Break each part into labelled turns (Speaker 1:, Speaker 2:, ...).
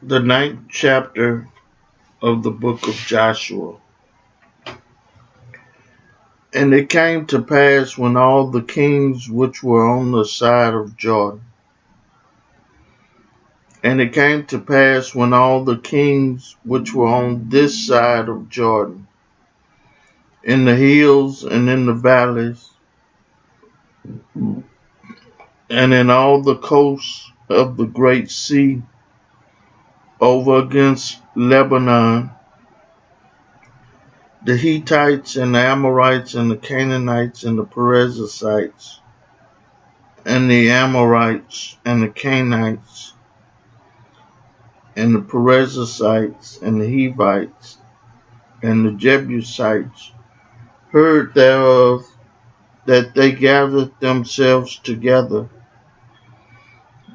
Speaker 1: The ninth chapter of the book of Joshua. And it came to pass when all the kings which were on the side of Jordan, and it came to pass when all the kings which were on this side of Jordan, in the hills and in the valleys, and in all the coasts of the great sea, over against Lebanon, the Hittites and the Amorites and the Canaanites and the Perizzites and the Amorites and the Canaanites and the Perizzites and the Hivites and the Jebusites heard thereof, that they gathered themselves together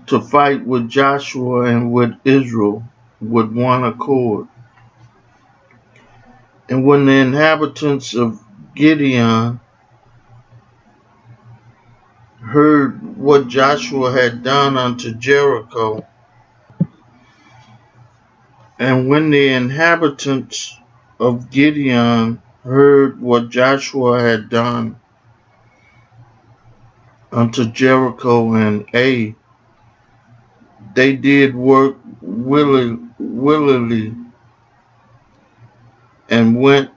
Speaker 1: to fight with Joshua and with Israel with one accord. And when the inhabitants of Gibeon heard what Joshua had done unto Jericho, and when the inhabitants of Gibeon heard what Joshua had done unto Jericho and Ai, they did work willingly, and went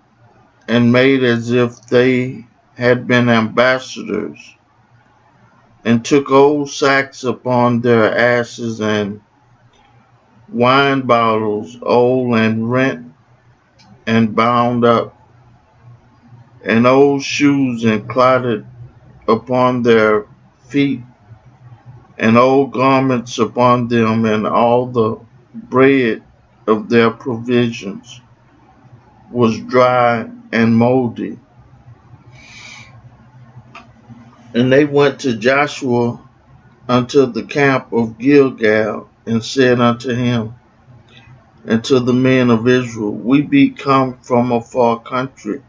Speaker 1: and made as if they had been ambassadors, and took old sacks upon their asses, and wine bottles old and rent and bound up, and old shoes and clotted upon their feet, and old garments upon them, and all the bread of their provisions was dry and moldy. And they went to Joshua unto the camp of Gilgal, and said unto him and to the men of Israel, We be come from a far country.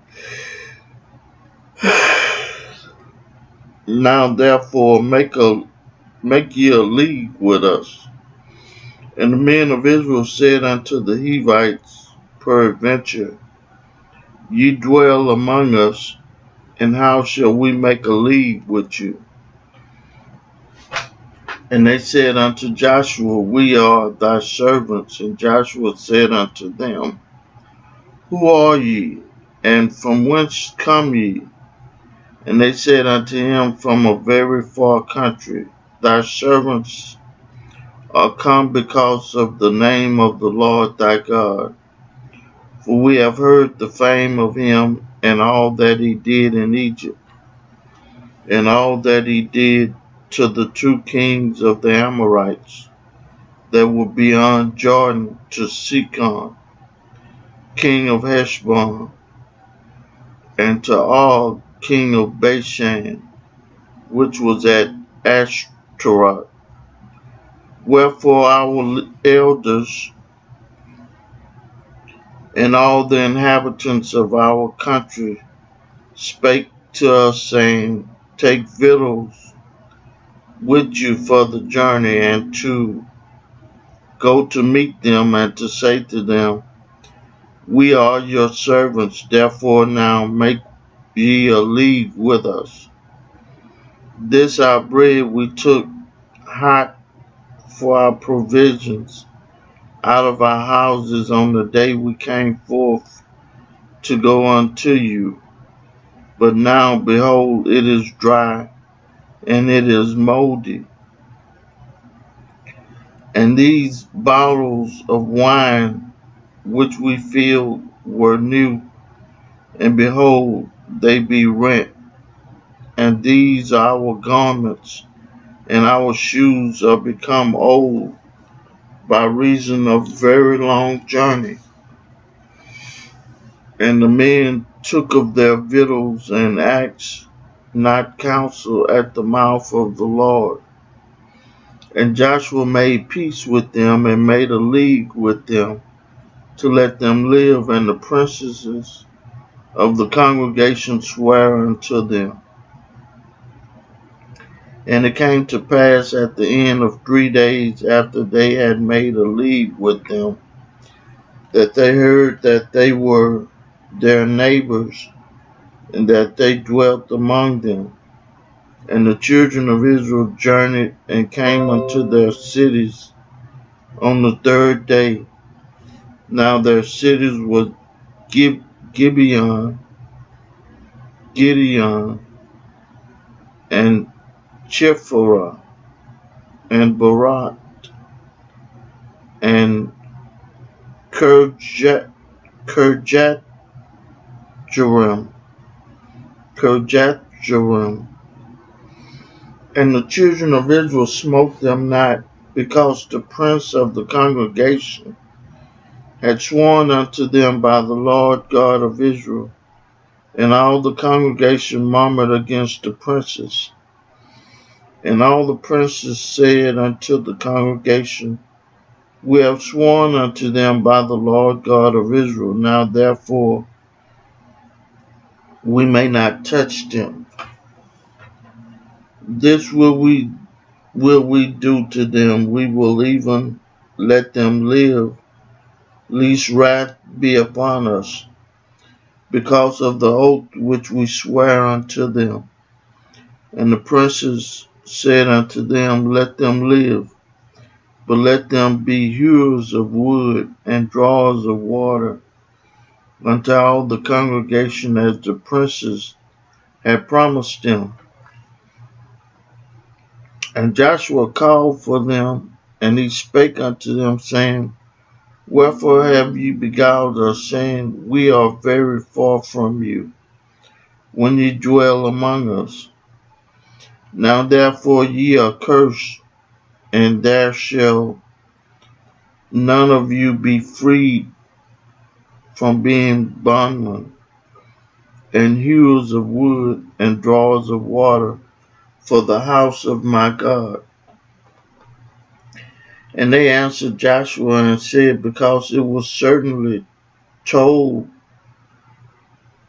Speaker 1: Now therefore make ye a league with us. And the men of Israel said unto the Hivites, Peradventure ye dwell among us, and how shall we make a league with you? And they said unto Joshua, We are thy servants. And Joshua said unto them, Who are ye, and from whence come ye? And they said unto him, From a very far country. Thy servants are come because of the name of the Lord thy God. For we have heard the fame of him, and all that he did in Egypt, and all that he did to the two kings of the Amorites that were beyond Jordan, to Sihon, king of Heshbon, and to Og, king of Bashan, which was at Ashtaroth. Wherefore our elders and all the inhabitants of our country spake to us, saying, Take victuals with you for the journey, and to go to meet them, and to say to them, We are your servants, therefore now make ye a league with us. This our bread we took hot for our provisions out of our houses on the day we came forth to go unto you. But now, behold, it is dry, and it is moldy. And these bottles of wine which we filled were new, and behold, they be rent. And these our garments and our shoes are become old by reason of very long journey. And the men took of their victuals, and asked not counsel at the mouth of the Lord. And Joshua made peace with them, and made a league with them, to let them live, and the princes of the congregation sware unto them. And it came to pass at the end of 3 days after they had made a league with them, that they heard that they were their neighbors, and that they dwelt among them. And the children of Israel journeyed and came unto their cities on the 3rd day. Now their cities were Gibeon, Gideon, and Chephorah, and Barat, and Kirjath Jearim. And the children of Israel smote them not, because the prince of the congregation had sworn unto them by the Lord God of Israel. And all the congregation murmured against the princes. And all the princes said unto the congregation, We have sworn unto them by the Lord God of Israel. Now therefore we may not touch them. This will we do to them. We will even let them live, lest wrath be upon us, because of the oath which we swear unto them. And the princes said unto them, Let them live, but let them be hewers of wood and drawers of water unto all the congregation, as the princes had promised them. And Joshua called for them, and he spake unto them, saying, Wherefore have ye beguiled us, saying, We are very far from you, when ye dwell among us? Now therefore ye are cursed, and there shall none of you be freed from being bondmen, and hewers of wood, and drawers of water for the house of my God. And they answered Joshua and said, Because it was certainly told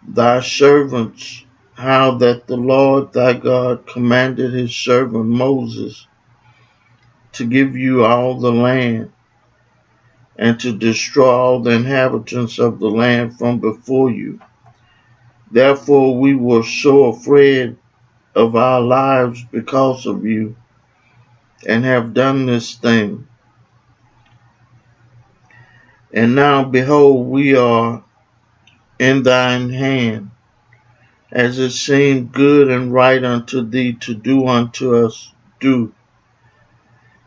Speaker 1: thy servants how that the Lord thy God commanded his servant Moses to give you all the land, and to destroy all the inhabitants of the land from before you. Therefore we were so afraid of our lives because of you, and have done this thing. And now behold, we are in thine hand, as it seemed good and right unto thee to do unto us, do.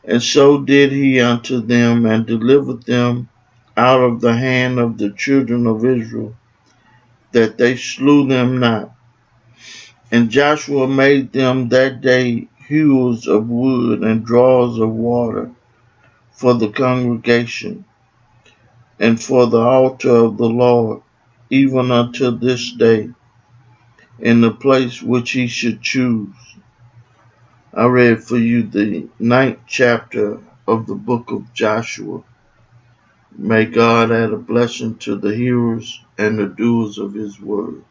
Speaker 1: And so did he unto them, and delivered them out of the hand of the children of Israel, that they slew them not. And Joshua made them that day hewers of wood and drawers of water for the congregation, and for the altar of the Lord, even unto this day, in the place which he should choose. I read for you the 9th chapter of the book of Joshua. May God add a blessing to the hearers and the doers of his word.